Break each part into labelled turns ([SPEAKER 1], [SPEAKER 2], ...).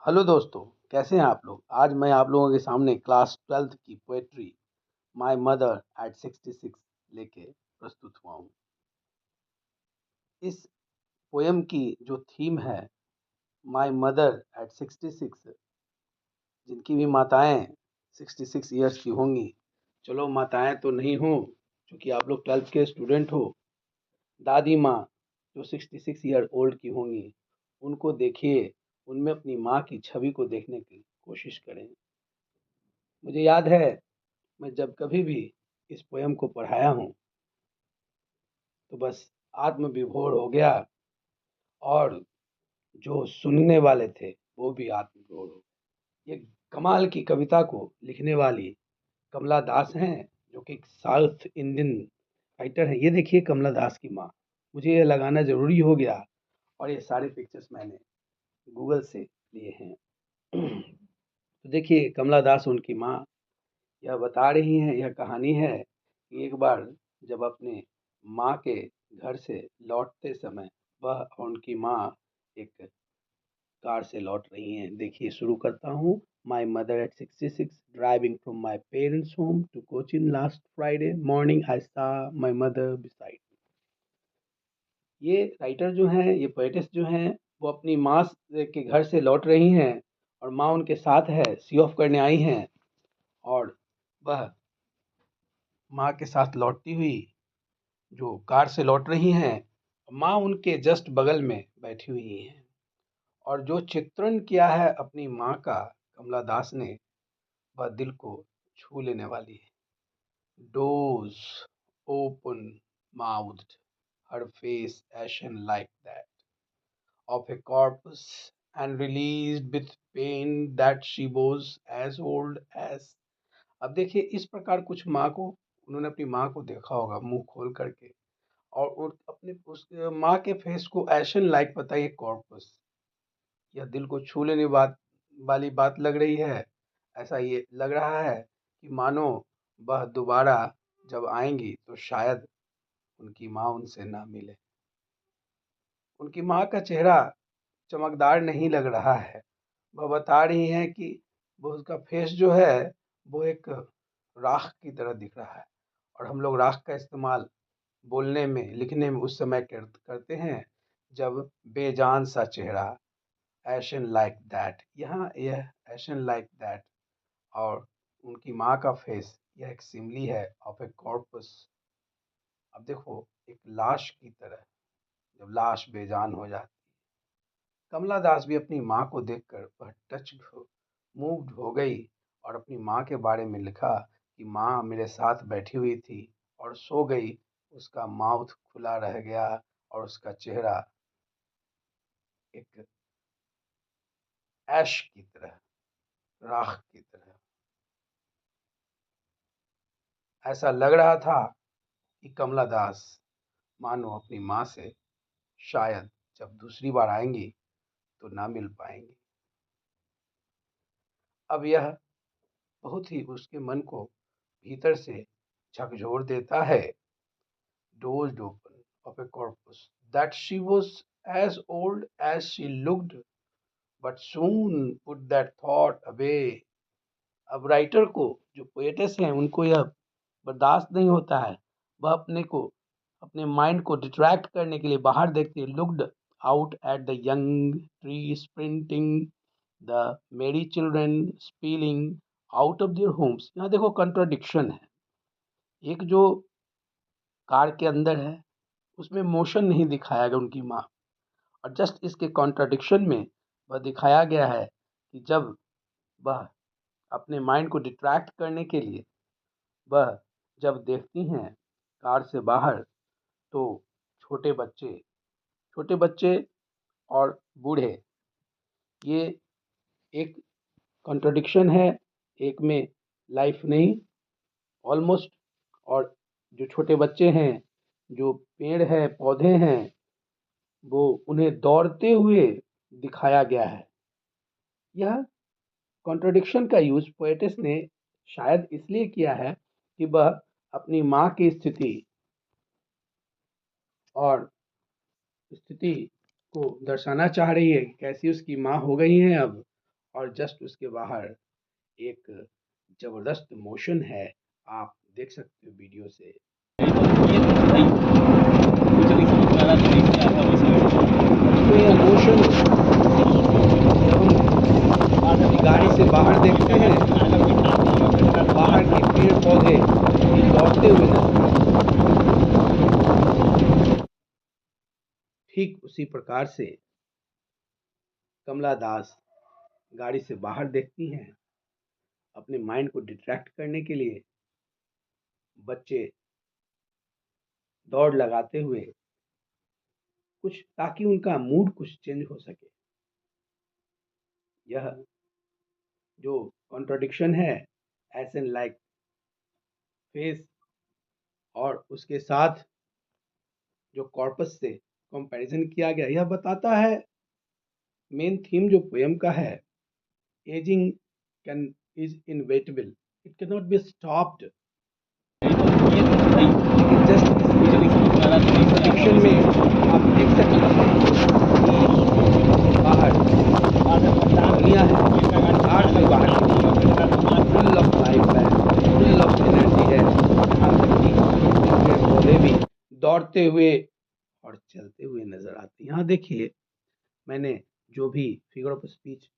[SPEAKER 1] Hello दोस्तों, कैसे हैं आप लोग? आज मैं आप लोगों के सामने क्लास 12th की पोएट्री माय मदर एट 66 लेके प्रस्तुत हुआ हूँ। इस पोयम की जो थीम है माय मदर एट 66, जिनकी भी माताएं 66 ईयर्स की होंगी। चलो माताएं तो नहीं हो, क्योंकि आप लोग 12th के स्टूडेंट हो। दादी माँ जो 66 ईयर ओल्ड की होंगी, उनको देखिए, उनमें अपनी माँ की छवि को देखने की कोशिश करें। मुझे याद है, मैं जब कभी भी इस पोयम को पढ़ाया हूँ तो बस आत्म विभोर हो गया, और जो सुनने वाले थे वो भी आत्म विभोर हो गए। ये कमाल की कविता को लिखने वाली कमला दास हैं, जो कि एक साउथ इंडियन राइटर है। ये देखिए कमला दास की माँ, मुझे ये लगाना जरूरी हो गया, और ये सारे पिक्चर्स मैंने गूगल से लिए हैं। तो देखिए कमला दास उनकी माँ, यह बता रही हैं, यह कहानी है कि एक बार जब अपने माँ के घर से लौटते समय वह और उनकी माँ एक कार से लौट रही हैं। देखिए शुरू करता हूँ। My mother at 66 driving from my parents home to Cochin last Friday morning I saw my mother beside. ये राइटर जो हैं, ये पोएटिस जो हैं, वो अपनी माँ के घर से लौट रही हैं, और माँ उनके साथ है, सी ऑफ करने आई हैं। और वह माँ के साथ लौटती हुई जो कार से लौट रही हैं, माँ उनके जस्ट बगल में बैठी हुई हैं। और जो चित्रण किया है अपनी माँ का कमला दास ने, वह दिल को छू लेने वाली है। Dose open mouthed, her face ashen like that of a corpse, and released with pain that she was as old as। अब देखिए इस प्रकार कुछ माँ को, उन्होंने अपनी माँ को देखा होगा मुंह खोल करके, और अपने उस माँ के फेस को एशन लाइक, बताइए कॉर्पस, यह दिल को छू लेने बात वाली बात लग रही है। ऐसा ये लग रहा है कि मानो वह दोबारा जब आएंगी तो शायद उनकी माँ उनसे ना मिले। उनकी माँ का चेहरा चमकदार नहीं लग रहा है। वह बता रही हैं कि वो उसका फेस जो है वो एक राख की तरह दिख रहा है। और हम लोग राख का इस्तेमाल बोलने में, लिखने में उस समय करते हैं जब बेजान सा चेहरा, एशन लाइक दैट, यहाँ यह एशन लाइक दैट, और उनकी माँ का फेस, यह एक सिमली है ऑफ ए कॉर्पस। अब देखो एक लाश की तरह, जब लाश बेजान हो जाती, कमला दास भी अपनी माँ को देखकर वह टच मूव्ड हो गई, और अपनी माँ के बारे में लिखा कि माँ मेरे साथ बैठी हुई थी और सो गई। उसका माउथ खुला रह गया, और उसका चेहरा एक ऐश की तरह, राख की तरह। ऐसा लग रहा था कि कमला दास मानो अपनी माँ से शायद जब दूसरी बार आएंगी तो ना मिल पाएंगी। अब यह बहुत ही उसके मन को भीतर से झकझोर देता है। Dozed open of a corpus that she was as old as she looked, but soon put that thought away। अब राइटर को, जो पोएटेस हैं, उनको यह बर्दाश्त नहीं होता है। वह अपने को, अपने माइंड को डिट्रैक्ट करने के लिए बाहर देखते, looked out at the young tree sprinting, the merry children spilling out of their homes. यहाँ देखो कंट्राडिक्शन है। एक जो कार के अंदर है, उसमें मोशन नहीं दिखाया गया उनकी माँ, और जस्ट इसके कॉन्ट्राडिक्शन में वह दिखाया गया है कि जब वह अपने माइंड को डिट्रैक्ट करने के लिए वह जब देखती हैं कार से बाहर, तो छोटे बच्चे, छोटे बच्चे और बूढ़े, ये एक कॉन्ट्रडिक्शन है। एक में लाइफ नहीं, ऑलमोस्ट। और जो छोटे बच्चे हैं, जो पेड़ है, पौधे हैं, वो उन्हें दौड़ते हुए दिखाया गया है। यह कॉन्ट्रडिक्शन का यूज पोएटिस ने शायद इसलिए किया है कि वह अपनी माँ की स्थिति और स्थिति को दर्शाना चाह रही है, कैसी उसकी माँ हो गई हैं अब, और जस्ट उसके बाहर एक जबरदस्त मोशन है, आप देख सकते हो वीडियो से। तो ये मोशन जब हम गाड़ी से बाहर देखते हैं, बाहर के पेड़ पौधे ये दौड़ते हुए नजर आते हैं। ठीक उसी प्रकार से कमला दास गाड़ी से बाहर देखती हैं, अपने माइंड को डिस्ट्रैक्ट करने के लिए बच्चे दौड़ लगाते हुए कुछ, ताकि उनका मूड कुछ चेंज हो सके। यह जो कॉन्ट्रडिक्शन है, एस एन लाइक फेस और उसके साथ जो कॉर्पस से कंपैरिजन किया गया, यह बताता है मेन थीम जो पोएम का है, ageing can is inevitable, it can not be stopped. लेकिन जस्ट कॉन्ट्रडिक्शन में आप देख सकते हैं कि बाहर दुनिया है, कार से बाहर फुल ऑफ लाइफ है, फुल ऑफ एनर्जी है, यहाँ तक कि पेड़ पौधे भी दौड़ते हुए और चलते हुए नजर आते हैं। यहाँ देखिए, मैंने जो भी फिगर ऑफ स्पीच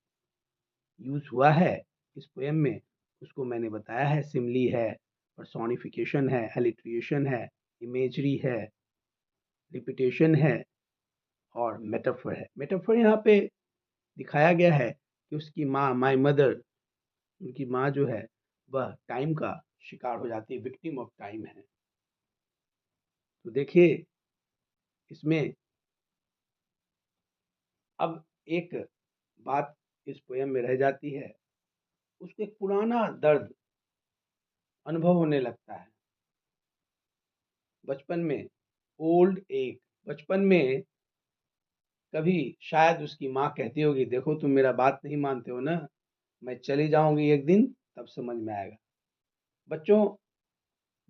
[SPEAKER 1] यूज हुआ है इस पोएम में, उसको मैंने बताया है। सिमली है, पर्सोनिफिकेशन है, एलिट्रिएशन है, इमेजरी है, रिपीटेशन है और मेटाफर है। मेटाफर यहाँ पे दिखाया गया है कि उसकी माँ, माय मदर, उनकी माँ जो है वह टाइम का शिकार हो जाती है, विक्टिम ऑफ टाइम है। तो देखिए, इसमें अब एक बात इस पोएम में रह जाती है, उसको एक पुराना दर्द अनुभव होने लगता है। बचपन में ओल्ड एज, बचपन में कभी शायद उसकी माँ कहती होगी, देखो तुम मेरा बात नहीं मानते हो ना, मैं चली जाऊंगी एक दिन, तब समझ में आएगा। बच्चों,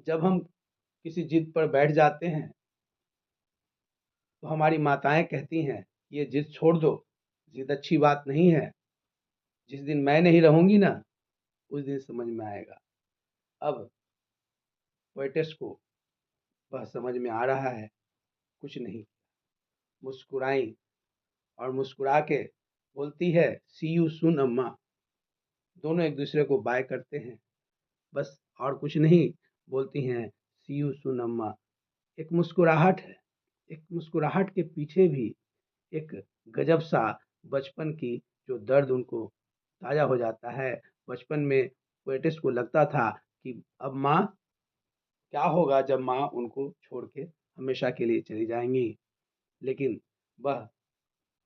[SPEAKER 1] जब हम किसी जिद पर बैठ जाते हैं तो हमारी माताएं कहती हैं, ये जिद छोड़ दो, जिद अच्छी बात नहीं है, जिस दिन मैं नहीं रहूंगी ना, उस दिन समझ में आएगा। अब पोएटेस को वह समझ में आ रहा है, कुछ नहीं, मुस्कुराई और मुस्कुरा के बोलती है, सी यू सून अम्मा। दोनों एक दूसरे को बाय करते हैं, बस और कुछ नहीं, बोलती हैं सी यू सून अम्मा। एक मुस्कुराहट है, एक मुस्कुराहट के पीछे भी एक गजब सा बचपन की जो दर्द उनको ताज़ा हो जाता है। बचपन में पोएटिस को लगता था कि अब माँ, क्या होगा जब माँ उनको छोड़ के हमेशा के लिए चली जाएंगी। लेकिन वह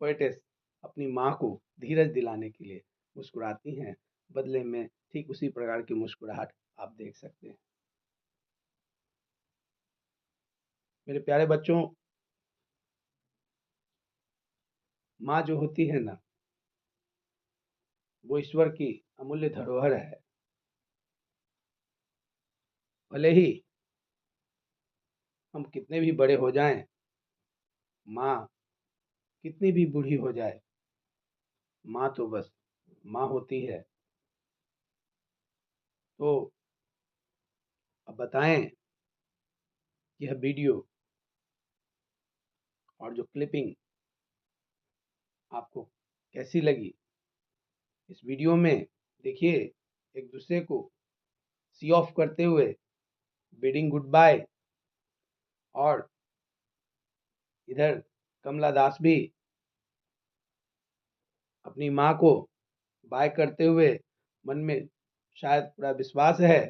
[SPEAKER 1] पोएटिस अपनी माँ को धीरज दिलाने के लिए मुस्कुराती हैं, बदले में ठीक उसी प्रकार की मुस्कुराहट आप देख सकते हैं। मेरे प्यारे बच्चों, माँ जो होती है ना, वो ईश्वर की अमूल्य धरोहर है। भले ही हम कितने भी बड़े हो जाएं, माँ कितनी भी बूढ़ी हो जाए, माँ तो बस माँ होती है। तो अब बताएं, यह वीडियो और जो क्लिपिंग आपको कैसी लगी। इस वीडियो में देखिए, एक दूसरे को सी ऑफ करते हुए, बिडिंग गुड बाय, और इधर कमला दास भी अपनी माँ को बाय करते हुए मन में शायद पूरा विश्वास है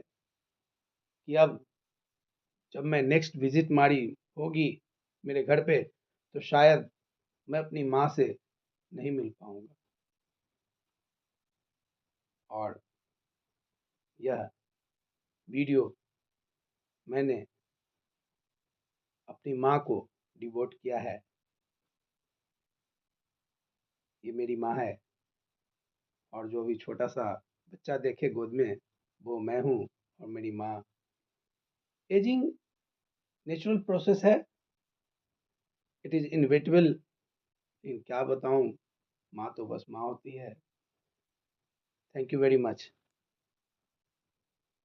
[SPEAKER 1] कि अब जब मैं नेक्स्ट विजिट मारी होगी मेरे घर पे, तो शायद मैं अपनी माँ से नहीं मिल पाऊंगा। और यह वीडियो मैंने अपनी माँ को डिवोट किया है। ये मेरी माँ है, और जो भी छोटा सा बच्चा देखे गोद में, वो मैं हूँ और मेरी माँ। एजिंग नेचुरल प्रोसेस है, इट इज़ इनविटेबल। क्या बताऊँ, माँ तो बस माँ होती है। Thank you very much.